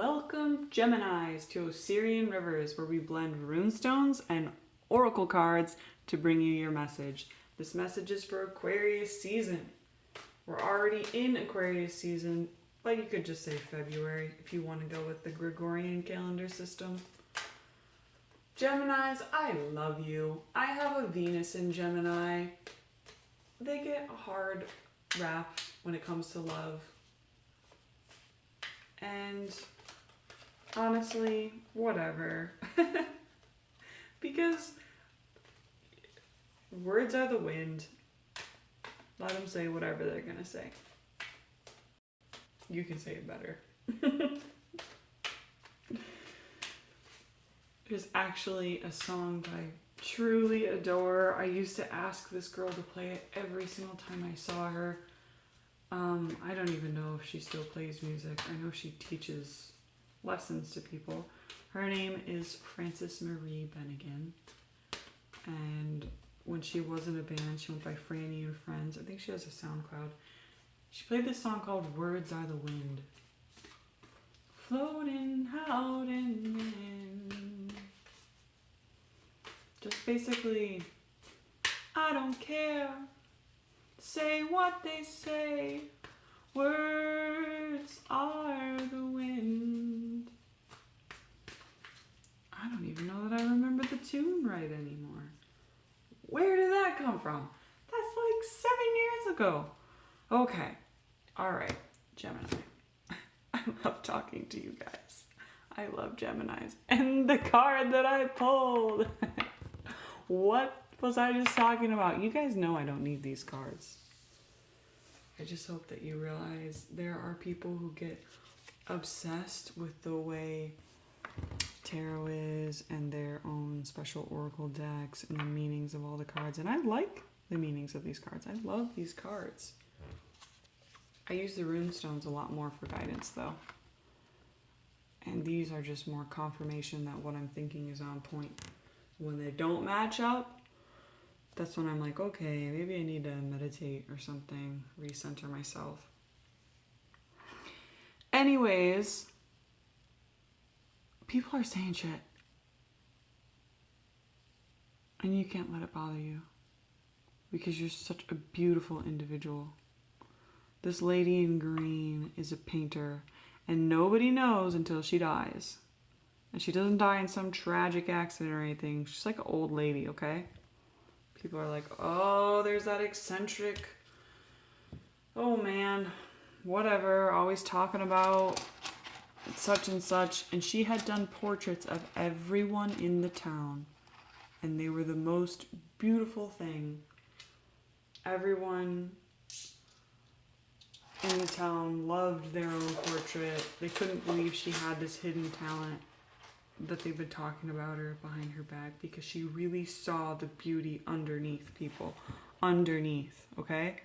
Welcome, Geminis, to Osirian Rivers, where we blend runestones and oracle cards to bring you your message. This message is for Aquarius season. We're already in Aquarius season, but you could just say February if you want to go with the Gregorian calendar system. Geminis, I love you. I have a Venus in Gemini. They get a hard rap when it comes to love. And honestly, whatever. Because words are the wind. Let them say whatever they're gonna say. You can say it better. There's actually a song that I truly adore. I used to ask this girl to play it every single time I saw her. I don't even know if she still plays music. I know she teaches lessons to people. Her name is Frances Marie Bennigan. And when she was in a band, she went by Franny and Friends. I think she has a SoundCloud. She played this song called Words Are the Wind. Floating out in wind. Just basically, I don't care. Say what they say. Words are the wind. I don't even know that I remember the tune right anymore. Where did that come from? That's like 7 years ago. Okay. All right. Gemini. I love talking to you guys. I love Geminis. And the card that I pulled. What was I just talking about? You guys know I don't need these cards. I just hope that you realize there are people who get obsessed with the way tarot is and their own special oracle decks and the meanings of all the cards. And I like the meanings of these cards. I love these cards. I use the runestones a lot more for guidance though. And these are just more confirmation that what I'm thinking is on point. When they don't match up, that's when I'm like, okay, maybe I need to meditate or something, recenter myself. Anyways, people are saying shit. And you can't let it bother you. Because you're such a beautiful individual. This lady in green is a painter. And nobody knows until she dies. And she doesn't die in some tragic accident or anything. She's like an old lady, okay? People are like, oh, there's that eccentric, oh man, whatever, always talking about such and such. And she had done portraits of everyone in the town. And they were the most beautiful thing. Everyone in the town loved their own portrait. They couldn't believe she had this hidden talent that they've been talking about her behind her back, because she really saw the beauty underneath people. Underneath, okay?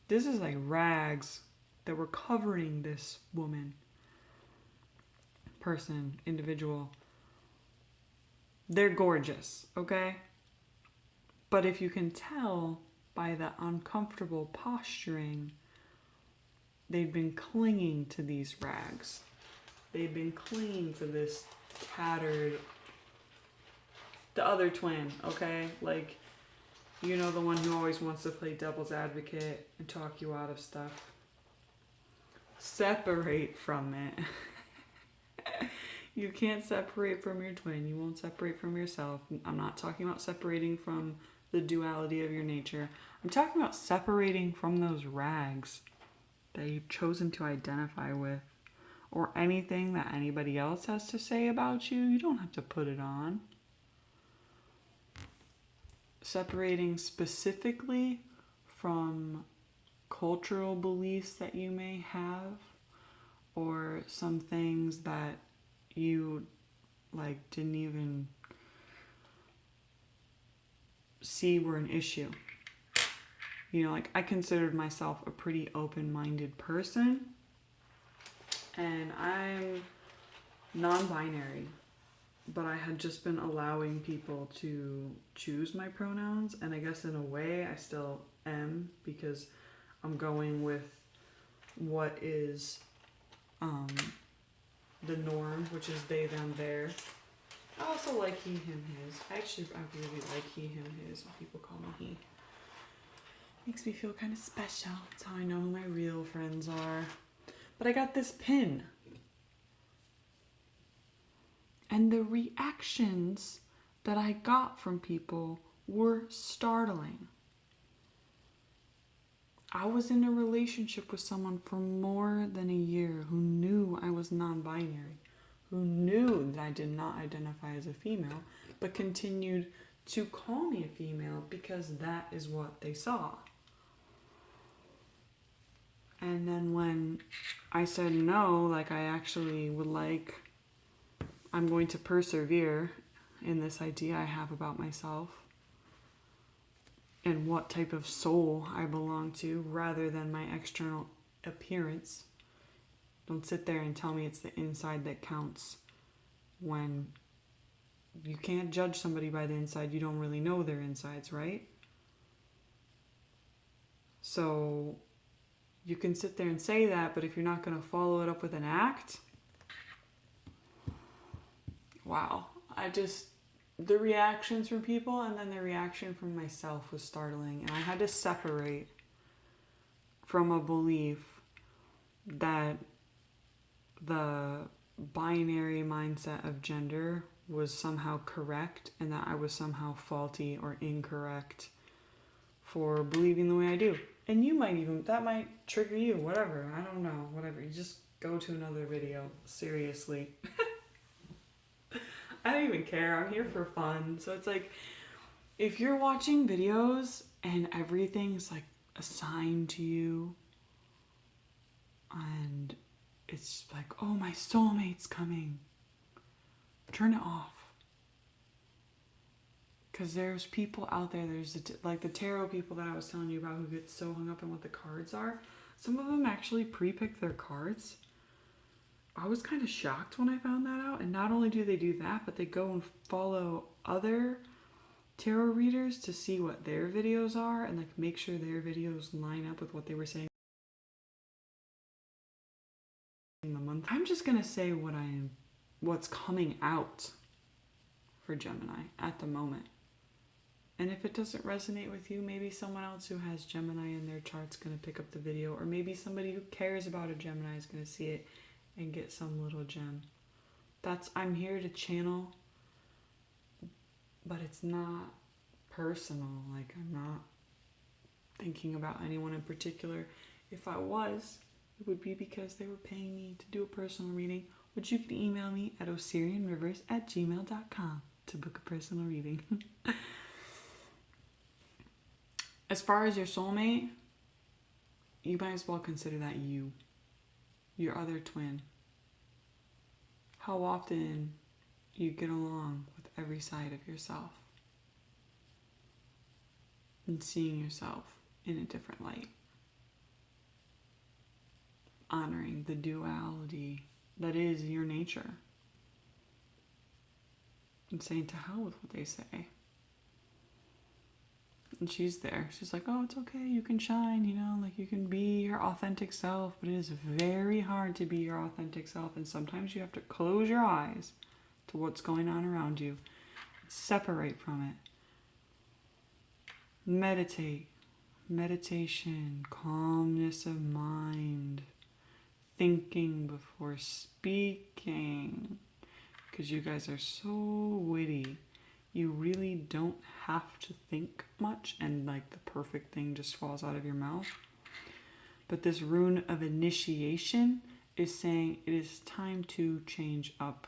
This is like rags that were covering this woman, person, individual. They're gorgeous, okay? But if you can tell by the uncomfortable posturing, they've been clinging to these rags. They've been clinging to this tattered, the other twin, okay? Like, you know, the one who always wants to play devil's advocate and talk you out of stuff. Separate from it. You can't separate from your twin. You won't separate from yourself. I'm not talking about separating from the duality of your nature. I'm talking about separating from those rags that you've chosen to identify with. Or anything that anybody else has to say about you. You don't have to put it on. Separating specifically from cultural beliefs that you may have, or some things that you like didn't even see were an issue. You know, like I considered myself a pretty open-minded person. And I'm non-binary, but I had just been allowing people to choose my pronouns. And I guess in a way I still am, because I'm going with what is the norm, which is they, them, their. I also like he, him, his. I really like he, him, his when people call me he. Makes me feel kind of special. That's how I know who my real friends are. But I got this pin. And the reactions that I got from people were startling. I was in a relationship with someone for more than a year who knew I was non-binary, who knew that I did not identify as a female, but continued to call me a female because that is what they saw. And then when I said no, like I actually would like, I'm going to persevere in this idea I have about myself and what type of soul I belong to rather than my external appearance. Don't sit there and tell me it's the inside that counts when you can't judge somebody by the inside. You don't really know their insides, right? So you can sit there and say that, but if you're not going to follow it up with an act, wow. The reactions from people and then the reaction from myself was startling. And I had to separate from a belief that the binary mindset of gender was somehow correct and that I was somehow faulty or incorrect for believing the way I do. And that might trigger you, whatever. I don't know, whatever. You just go to another video, seriously. I don't even care. I'm here for fun. So it's like, if you're watching videos and everything's like assigned to you and it's like, oh, my soulmate's coming, turn it off. Because there's people out there, like the tarot people that I was telling you about who get so hung up on what the cards are. Some of them actually pre-pick their cards. I was kind of shocked when I found that out. And not only do they do that, but they go and follow other tarot readers to see what their videos are and like make sure their videos line up with what they were saying in the month. I'm just going to say what's coming out for Gemini at the moment. And if it doesn't resonate with you, maybe someone else who has Gemini in their chart's going to pick up the video, or maybe somebody who cares about a Gemini is going to see it and get some little gem. I'm here to channel, but it's not personal. Like, I'm not thinking about anyone in particular. If I was, it would be because they were paying me to do a personal reading, which you can email me at osirianrivers@gmail.com to book a personal reading. As far as your soulmate, you might as well consider that your other twin. How often you get along with every side of yourself and seeing yourself in a different light. Honoring the duality that is your nature. And saying to hell with what they say. And she's there. She's like, oh, it's okay. You can shine, like you can be your authentic self. But it is very hard to be your authentic self. And sometimes you have to close your eyes to what's going on around you. Separate from it. Meditate. Meditation. Calmness of mind. Thinking before speaking. Because you guys are so witty. You really don't have to think much and like the perfect thing just falls out of your mouth. But this rune of initiation is saying it is time to change up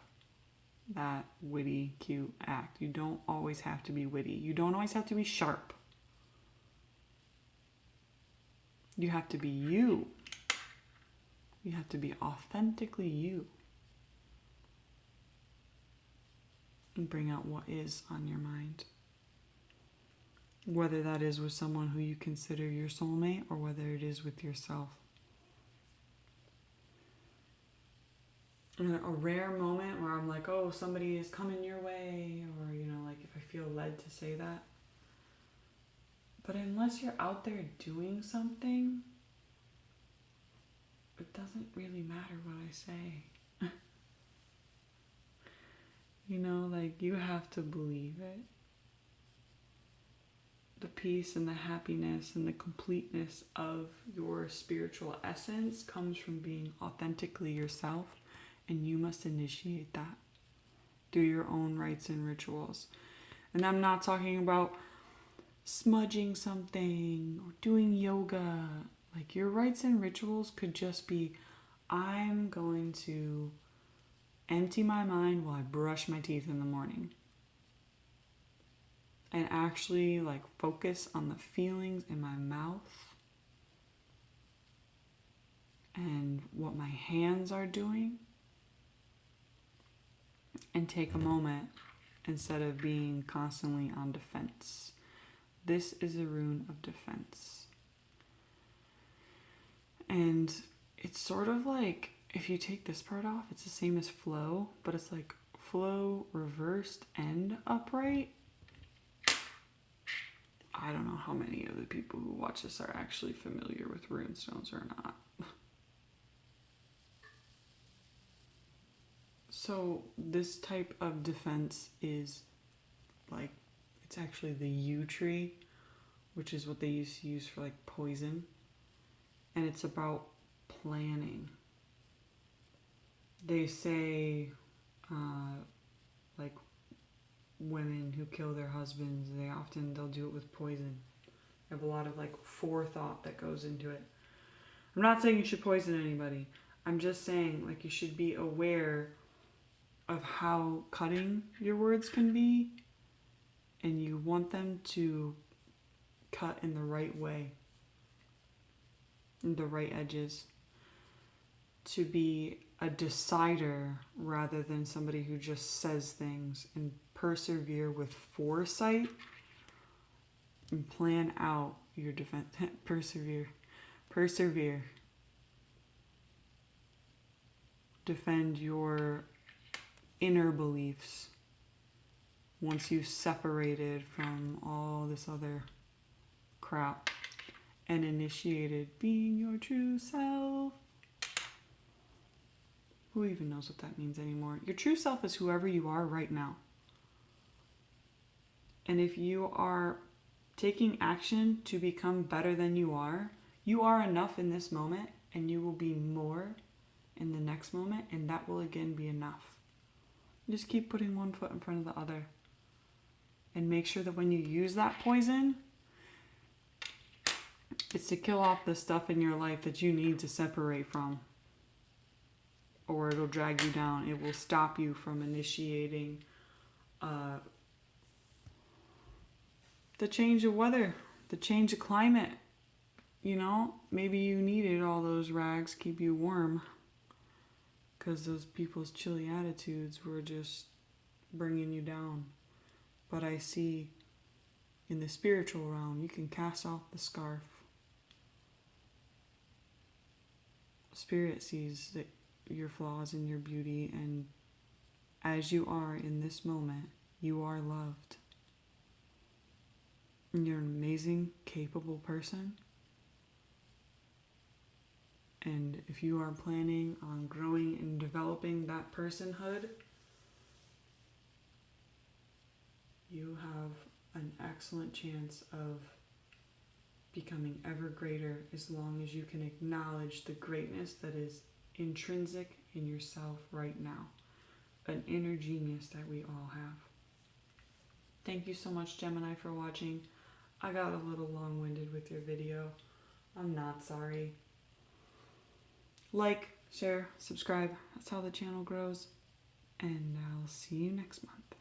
that witty, cute act. You don't always have to be witty. You don't always have to be sharp. You have to be you. You have to be authentically you. And bring out what is on your mind. Whether that is with someone who you consider your soulmate or whether it is with yourself. And a rare moment where I'm like, oh, somebody is coming your way, or, like if I feel led to say that. But unless you're out there doing something, it doesn't really matter what I say. You know, like you have to believe it. The peace and the happiness and the completeness of your spiritual essence comes from being authentically yourself, and you must initiate that through your own rites and rituals. And I'm not talking about smudging something or doing yoga. Like your rites and rituals could just be, I'm going to empty my mind while I brush my teeth in the morning. And actually like focus on the feelings in my mouth and what my hands are doing, and take a moment instead of being constantly on defense. This is a rune of defense. And it's sort of like, if you take this part off, it's the same as flow, but it's like flow reversed and upright. I don't know how many of the people who watch this are actually familiar with rune stones or not. So this type of defense is like, it's actually the yew tree, which is what they used to use for like poison. And it's about planning. They say like women who kill their husbands, they'll do it with poison. They have a lot of like forethought that goes into it. I'm not saying you should poison anybody. I'm just saying like you should be aware of how cutting your words can be, and you want them to cut in the right way, in the right edges, to be a decider rather than somebody who just says things, and persevere with foresight and plan out your defense. Persevere. Defend your inner beliefs once you've separated from all this other crap and initiated being your true self. Who even knows what that means anymore? Your true self is whoever you are right now. And if you are taking action to become better than you are enough in this moment, and you will be more in the next moment, and that will again be enough. Just keep putting one foot in front of the other. And make sure that when you use that poison, it's to kill off the stuff in your life that you need to separate from. Or it'll drag you down. It will stop you from initiating the change of weather, the change of climate. You know, maybe you needed all those rags keep you warm, because those people's chilly attitudes were just bringing you down. But I see in the spiritual realm, you can cast off the scarf. Spirit sees that your flaws and your beauty, and as you are in this moment, you are loved. And you're an amazing, capable person. And if you are planning on growing and developing that personhood, you have an excellent chance of becoming ever greater, as long as you can acknowledge the greatness that is intrinsic in yourself right now. An inner genius that we all have. Thank you so much, Gemini, for watching. I got a little long-winded with your video. I'm not sorry. Like, share, subscribe. That's how the channel grows. And I'll see you next month.